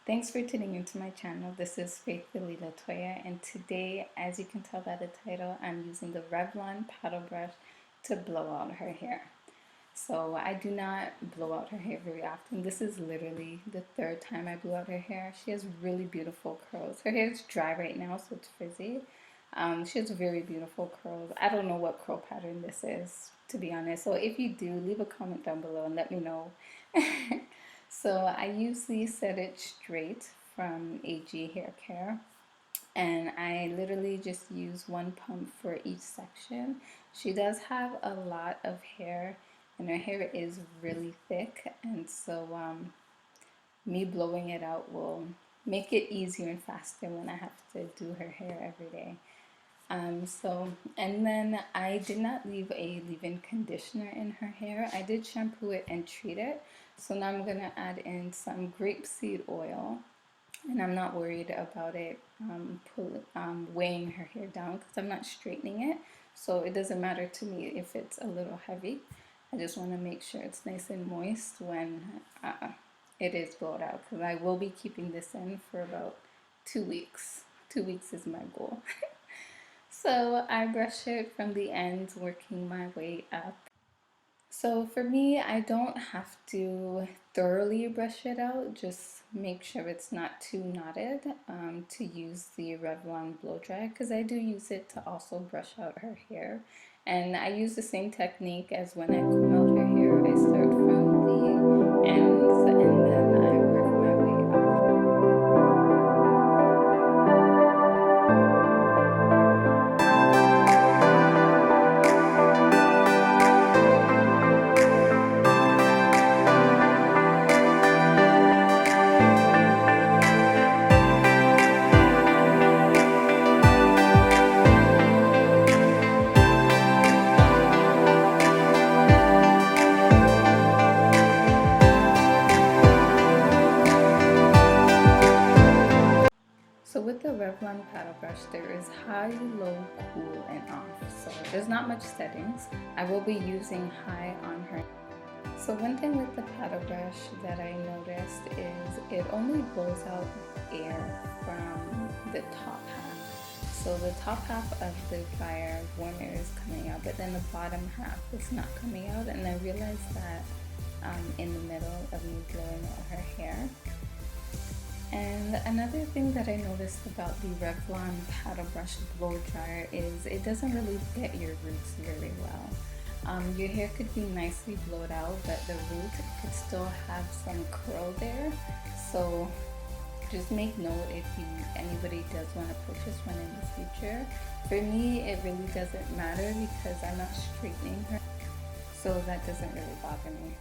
Thanks for tuning into my channel. This is Faithfully Latoya, and today, as you can tell by the title, I'm using the Revlon paddle brush to blow out her hair. So I do not blow out her hair very often. This is literally the third time I blew out her hair. She has really beautiful curls. Her hair is dry right now, so it's frizzy. She has very beautiful curls. I don't know what curl pattern this is, to be honest. So if you do, leave a comment down below and let me know. So I usually set it straight from AG Hair Care, and I literally just use one pump for each section. She does have a lot of hair, and her hair is really thick, and so me blowing it out will make it easier and faster when I have to do her hair every day. And then I did not leave a leave-in conditioner in her hair. I did shampoo it and treat it. So now I'm gonna add in some grapeseed oil, and I'm not worried about it weighing her hair down because I'm not straightening it. So it doesn't matter to me if it's a little heavy. I just want to make sure it's nice and moist when it is blowed out, because I will be keeping this in for about 2 weeks. 2 weeks is my goal. So I brush it from the ends, working my way up. So for me, I don't have to thoroughly brush it out, just make sure it's not too knotted to use the Revlon blow dry, because I do use it to also brush out her hair. And I use the same technique as when I comb out her hair. I start from the ends and then I work my way up. So with the Revlon paddle brush, there is high, low, cool, and off. So there's not much settings. I will be using high on her. So one thing with the paddle brush that I noticed is it only blows out air from the top half. So the top half of the fire warm air is coming out, but then the bottom half is not coming out. And I realized that in the middle of me blowing out her hair. And another thing that I noticed about the Revlon paddle brush blow dryer is it doesn't really get your roots very well. Your hair could be nicely blowed out, but the root could still have some curl there. So just make note if anybody does want to purchase one in the future. For me, it really doesn't matter because I'm not straightening her, so that doesn't really bother me.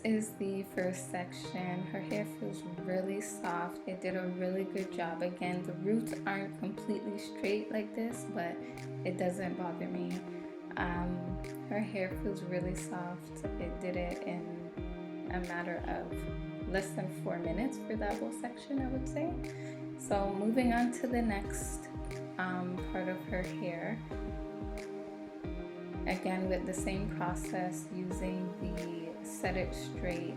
is the first section. Her hair feels really soft. It did a really good job. Again, the roots aren't completely straight like this, but it doesn't bother me. Her hair feels really soft. It did it in a matter of less than 4 minutes for that whole section, I would say. So moving on to the next part of her hair. Again, with the same process, using the Set It Straight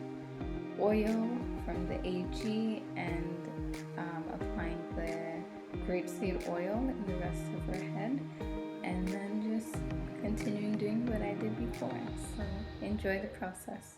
oil from the AG and applying the grapeseed oil in the rest of her head, and then just continuing doing what I did before. So enjoy the process.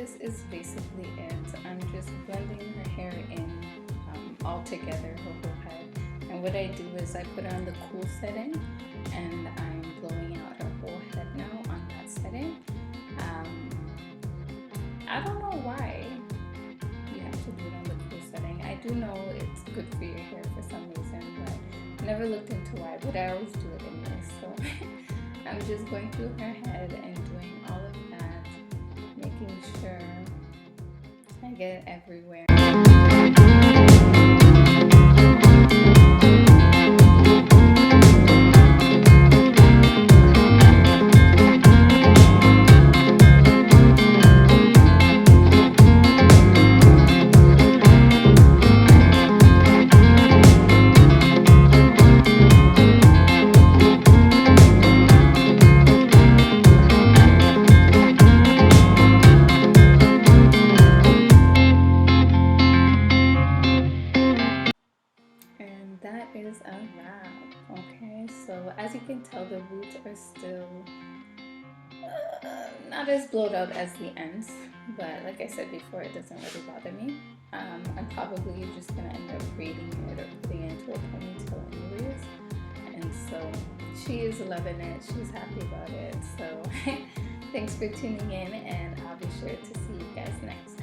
this is basically it. I'm just blending her hair in all together, her whole head. And what I do is I put on the cool setting, and I'm blowing out her whole head now on that setting. I don't know why you have to do it on the cool setting. I do know it's good for your hair for some reason, but I never looked into why, but I always do it anyway. So I'm just going through her head and doing all of that, making sure I get it everywhere. That is a wrap. Okay, so as you can tell, the roots are still not as blowed out as the ends, but like I said before, it doesn't really bother me. I'm probably just gonna end up braiding it or putting it into a ponytail anyways, and so she is loving it. She's happy about it. So thanks for tuning in, and I'll be sure to see you guys next.